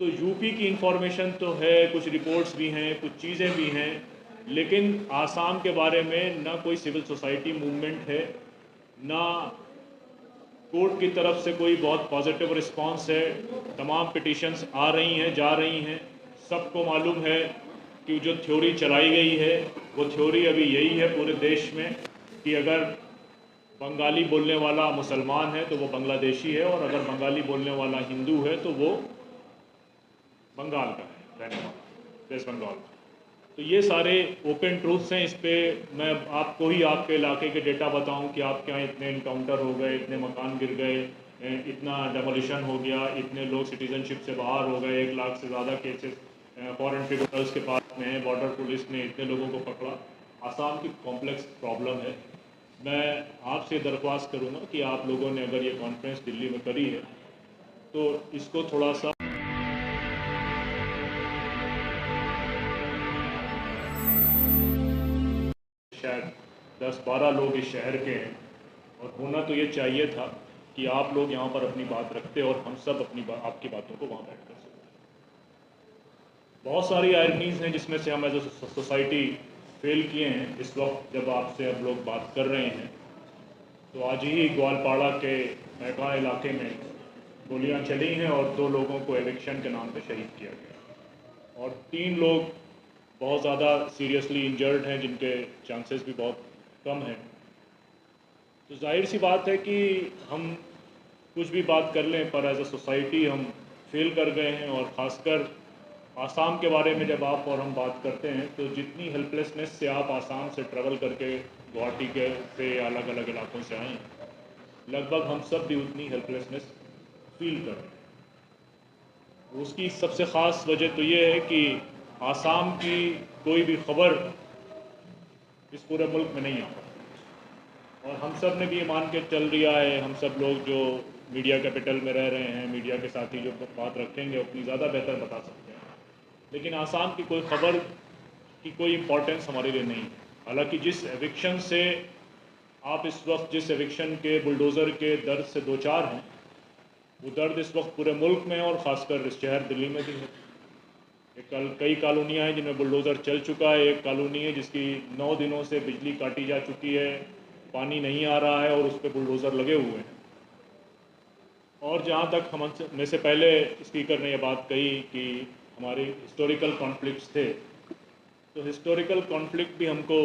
तो यूपी की इंफॉर्मेशन तो है, कुछ रिपोर्ट्स भी हैं, कुछ चीज़ें भी हैं, लेकिन आसाम के बारे में ना कोई सिविल सोसाइटी मूवमेंट है, ना कोर्ट की तरफ से कोई बहुत पॉजिटिव रिस्पांस है। तमाम पिटिशंस आ रही हैं, जा रही हैं। सबको मालूम है कि जो थ्योरी चलाई गई है वो थ्योरी अभी यही है पूरे देश में कि अगर बंगाली बोलने वाला मुसलमान है तो वो बांग्लादेशी है, और अगर बंगाली बोलने वाला हिंदू है तो वो बंगाल का है, रहने वाला वेस्ट बंगाल का। तो ये सारे ओपन ट्रूथ्स हैं। इस पर मैं आपको ही आपके इलाके के डेटा बताऊं कि आपके यहाँ इतने इनकाउंटर हो गए, इतने मकान गिर गए, इतना डेमोलिशन हो गया, इतने लोग सिटीजनशिप से बाहर हो गए, 1 लाख से ज़्यादा केसेस फॉरेन ट्रिब्यूनल्स के पास में है, बॉर्डर पुलिस ने इतने लोगों को पकड़ा। आसाम की कॉम्प्लेक्स प्रॉब्लम है। मैं आपसे दरख्वास्त करूँगा कि आप लोगों ने अगर ये कॉन्फ्रेंस दिल्ली में करी है तो इसको थोड़ा सा, शायद 10-12 लोग इस शहर के हैं, और होना तो ये चाहिए था कि आप लोग यहाँ पर अपनी बात रखते और हम सब अपनी आपकी बातों को वहाँ बैठ कर सकते। बहुत सारी आयरनीज़ हैं जिसमें से हम एज ए सोसाइटी फेल किए हैं। इस वक्त जब आपसे अब लोग बात कर रहे हैं तो आज ही ग्वालपाड़ा के महका इलाके में गोलियां चली हैं और 2 लोगों को एविक्शन के नाम पे शहीद किया गया, और 3 लोग बहुत ज़्यादा सीरियसली इंजर्ड हैं जिनके चांसेस भी बहुत कम हैं। तो जाहिर सी बात है कि हम कुछ भी बात कर लें पर एज अ सोसाइटी हम फेल कर गए हैं। और ख़ासकर आसाम के बारे में जब आप और हम बात करते हैं तो जितनी हेल्पलेसनेस से आप आसाम से ट्रैवल करके गुवाहाटी के से अलग अलग इलाकों से आए हैं, लगभग हम सब भी उतनी हेल्पलेसनेस फील कर रहे हैं। उसकी सबसे ख़ास वजह तो ये है कि आसाम की कोई भी खबर इस पूरे मुल्क में नहीं आ पाती, और हम सब ने भी ये मान के चल दिया है, हम सब लोग जो मीडिया कैपिटल में रह रहे हैं, मीडिया के साथ ही जो बात रखेंगे अपनी ज़्यादा बेहतर बता सकते हैं, लेकिन आसाम की कोई खबर की कोई इम्पोर्टेंस हमारे लिए नहीं है। हालांकि जिस एविक्शन से आप इस वक्त, जिस एविक्शन के बुलडोज़र के दर्द से दो चार हैं, वो दर्द इस वक्त पूरे मुल्क में है और ख़ासकर इस शहर दिल्ली में भी है। कई कॉलोनियाँ हैं जिनमें बुलडोज़र चल चुका है। एक कॉलोनी है जिसकी 9 दिनों से बिजली काटी जा चुकी है, पानी नहीं आ रहा है और उस पर बुलडोज़र लगे हुए हैं। और जहाँ तक हम में से पहले स्पीकर ने यह बात कही कि हमारे हिस्टोरिकल कॉन्फ्लिक्ट्स थे, तो हिस्टोरिकल कॉन्फ्लिक्ट भी हमको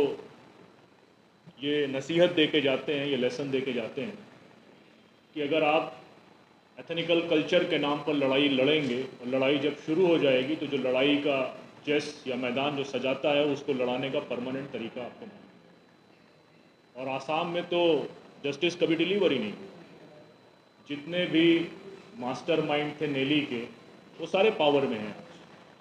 ये नसीहत दे के जाते हैं, ये लेसन दे के जाते हैं कि अगर आप एथनिकल कल्चर के नाम पर लड़ाई लड़ेंगे, और लड़ाई जब शुरू हो जाएगी तो जो लड़ाई का चेस या मैदान जो सजाता है उसको लड़ाने का परमानेंट तरीका आपको मालूम है। और आसाम में तो जस्टिस कभी डिलीवर ही नहीं हुआ। जितने भी मास्टरमाइंड थे नेली के, वो सारे पावर में हैं।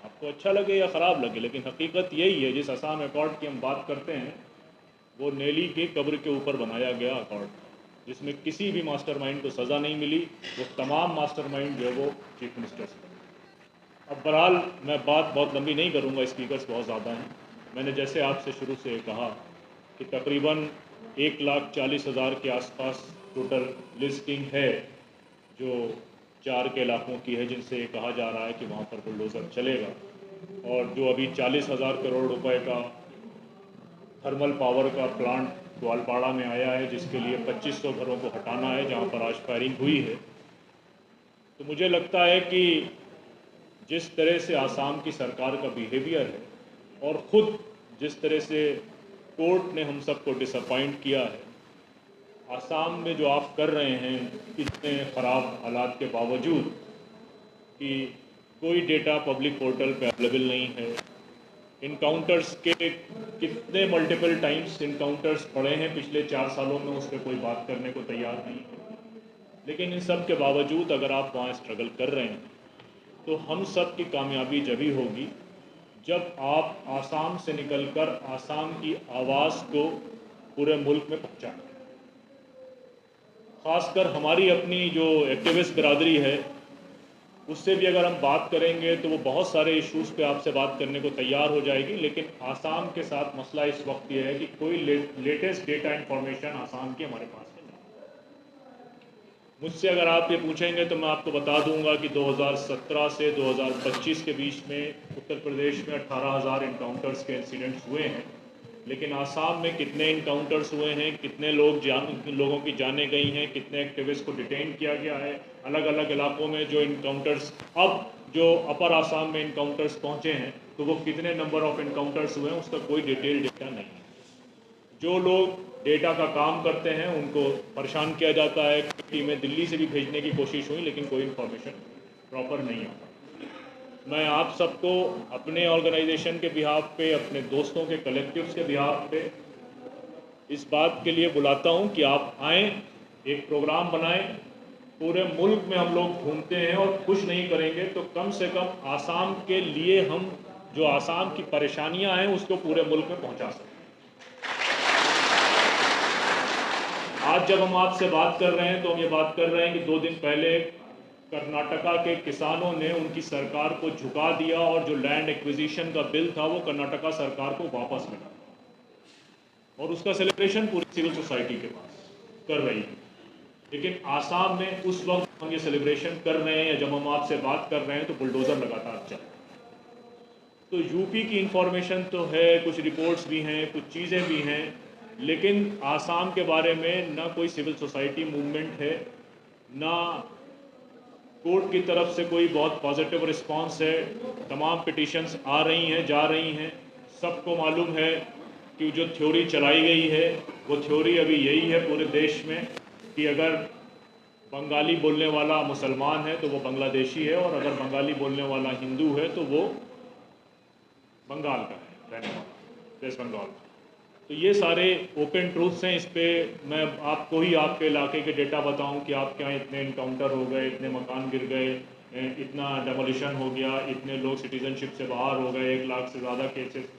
आपको अच्छा लगे या ख़राब लगे, लेकिन हकीकत यही है। जिस असम अकॉर्ड की हम बात करते हैं वो नेली के कब्र के ऊपर बनाया गया अकॉर्ड, जिसमें किसी भी मास्टरमाइंड को सज़ा नहीं मिली। वो तमाम मास्टरमाइंड जो है वो चीफ मिनिस्टर से। अब बहरहाल मैं बात बहुत लंबी नहीं करूँगा, स्पीकर्स बहुत ज़्यादा हैं। मैंने जैसे आपसे शुरू से कहा कि तकरीबन 1,40,000 के आसपास टोटल लिस्टिंग है जो 4 के इलाकों की है जिनसे ये कहा जा रहा है कि वहाँ पर बुलडोज़र चलेगा। और जो अभी 40,000 करोड़ रुपए का थर्मल पावर का प्लांट ग्वालपाड़ा में आया है, जिसके लिए 2500 घरों को हटाना है जहाँ पर आज फायरिंग हुई है। तो मुझे लगता है कि जिस तरह से आसाम की सरकार का बिहेवियर है और ख़ुद जिस तरह से कोर्ट ने हम सबको डिसअपॉइंट किया है, आसाम में जो आप कर रहे हैं इतने ख़राब हालात के बावजूद कि कोई डेटा पब्लिक पोर्टल पे अवेलेबल नहीं है, इनकाउंटर्स के कितने मल्टीपल टाइम्स इनकाउंटर्स पड़े हैं पिछले 4 सालों में, उस पर कोई बात करने को तैयार नहीं है। लेकिन इन सब के बावजूद अगर आप वहाँ स्ट्रगल कर रहे हैं तो हम सब की कामयाबी जभी होगी जब आप आसाम से निकलकर आसाम की आवाज़ को पूरे मुल्क में पहुँचाएं। ख़ासकर हमारी अपनी जो एक्टिविस्ट बिरादरी है उससे भी अगर हम बात करेंगे तो वो बहुत सारे इश्यूज़ पे आपसे बात करने को तैयार हो जाएगी। लेकिन आसाम के साथ मसला इस वक्त ये है कि कोई लेटेस्ट डेटा इंफॉर्मेशन आसाम की हमारे पास नहीं है। मुझसे अगर आप ये पूछेंगे तो मैं आपको बता दूंगा कि 2017 से 2025 के बीच में उत्तर प्रदेश में 18,000 इनकाउंटर्स के इंसिडेंट्स हुए हैं। लेकिन आसाम में कितने इनकाउंटर्स हुए हैं, कितने लोगों की जानें गई हैं, कितने एक्टिविस्ट को डिटेन किया गया है, अलग अलग इलाकों में जो इनकाउंटर्स अब जो अपर आसाम में इनकाउंटर्स पहुंचे हैं तो वो कितने नंबर ऑफ इनकाउंटर्स हुए हैं उसका कोई डिटेल डेटा नहीं है। जो लोग डेटा का काम करते हैं उनको परेशान किया जाता है। टीमें दिल्ली से भी भेजने की कोशिश हुई लेकिन कोई इन्फॉर्मेशन प्रॉपर नहीं आता। मैं आप सबको अपने ऑर्गेनाइजेशन के बिहाफ पे, अपने दोस्तों के कलेक्टिव्स के बिहाफ पे इस बात के लिए बुलाता हूं कि आप आएँ, एक प्रोग्राम बनाएं। पूरे मुल्क में हम लोग घूमते हैं और कुछ नहीं करेंगे तो कम से कम आसाम के लिए हम जो आसाम की परेशानियां हैं उसको पूरे मुल्क में पहुंचा सकें। आज जब हम आपसे बात कर रहे हैं तो हम ये बात कर रहे हैं कि 2 दिन पहले कर्नाटका के किसानों ने उनकी सरकार को झुका दिया और जो लैंड एक्विजिशन का बिल था वो कर्नाटका सरकार को वापस मिला और उसका सेलिब्रेशन पूरी सिविल सोसाइटी के पास कर रही है। लेकिन आसाम में उस वक्त हम ये सेलिब्रेशन कर रहे हैं या जब हम आपसे बात कर रहे हैं तो बुलडोजर लगातार चल रहे हैं। तो यूपी की इंफॉर्मेशन तो है, कुछ रिपोर्ट्स भी हैं, कुछ चीज़ें भी हैं, लेकिन आसाम के बारे में ना कोई सिविल सोसाइटी मूवमेंट है, ना कोर्ट की तरफ से कोई बहुत पॉजिटिव रिस्पांस है। तमाम पिटिशंस आ रही हैं, जा रही हैं। सबको मालूम है कि जो थ्योरी चलाई गई है वो थ्योरी अभी यही है पूरे देश में कि अगर बंगाली बोलने वाला मुसलमान है तो वो बांग्लादेशी है और अगर बंगाली बोलने वाला हिंदू है तो वो बंगाल का है, रहने वाला, वेस्ट बंगाल। तो ये सारे ओपन ट्रूथ्स हैं। इस पर मैं आपको ही आपके इलाके के डेटा बताऊं कि आपके यहाँ इतने इनकाउंटर हो गए, इतने मकान गिर गए, इतना डेमोलिशन हो गया, इतने लोग सिटीजनशिप से बाहर हो गए, 1 लाख से ज़्यादा केसेस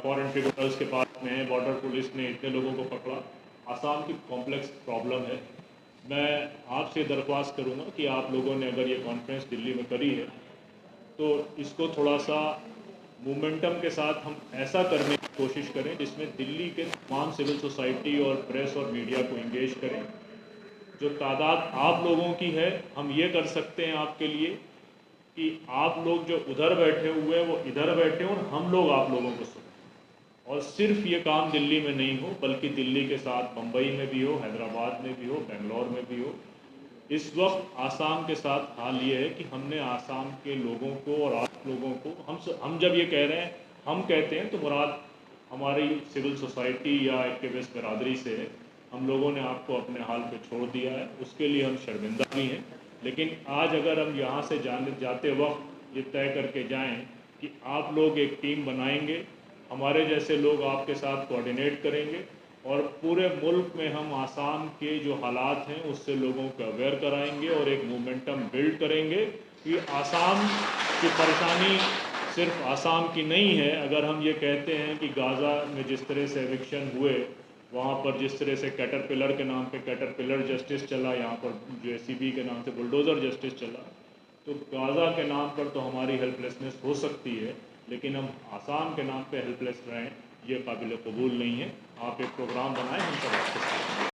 फॉरेन ट्रिब्यूनल्स के पास में है, बॉर्डर पुलिस ने इतने लोगों को पकड़ा। आसाम की कॉम्प्लेक्स प्रॉब्लम है। मैं आपसे दरख्वास्त करूँगा कि आप लोगों ने अगर ये कॉन्फ्रेंस दिल्ली में करी है तो इसको थोड़ा सा मोमेंटम के साथ हम ऐसा करने की कोशिश करें जिसमें दिल्ली के तमाम सिविल सोसाइटी और प्रेस और मीडिया को इंगेज करें। जो तादाद आप लोगों की है हम ये कर सकते हैं आपके लिए कि आप लोग जो उधर बैठे हुए हैं वो इधर बैठे और हम लोग आप लोगों को सुनें। और सिर्फ ये काम दिल्ली में नहीं हो बल्कि दिल्ली के साथ बम्बई में भी हो, हैदराबाद में भी हो, बेंगलोर में भी हो। इस वक्त आसाम के साथ हाल ये है कि हमने आसाम के लोगों को और आप लोगों को हम जब ये कह रहे हैं, हम कहते हैं तो मुराद हमारी सिविल सोसाइटी या एक्टिविस्ट बिरादरी से है। हम लोगों ने आपको अपने हाल पे छोड़ दिया है, उसके लिए हम शर्मिंदा भी हैं। लेकिन आज अगर हम यहाँ से जाते वक्त ये तय करके जाएं कि आप लोग एक टीम बनाएंगे, हमारे जैसे लोग आपके साथ कोऑर्डिनेट करेंगे और पूरे मुल्क में हम आसाम के जो हालात हैं उससे लोगों को अवेयर कराएंगे और एक मोमेंटम बिल्ड करेंगे कि आसाम की परेशानी सिर्फ आसाम की नहीं है। अगर हम ये कहते हैं कि गाज़ा में जिस तरह से एविक्शन हुए, वहाँ पर जिस तरह से कैटरपिलर के नाम पे कैटरपिलर जस्टिस चला, यहाँ पर JCB के नाम से बुलडोज़र जस्टिस चला, तो गाज़ा के नाम पर तो हमारी हेल्पलेसनेस हो सकती है लेकिन हम आसाम के नाम पे हेल्पलेस रहें ये काबिल कबूल नहीं है। आप एक प्रोग्राम बनाएं, हम सब आपके साथ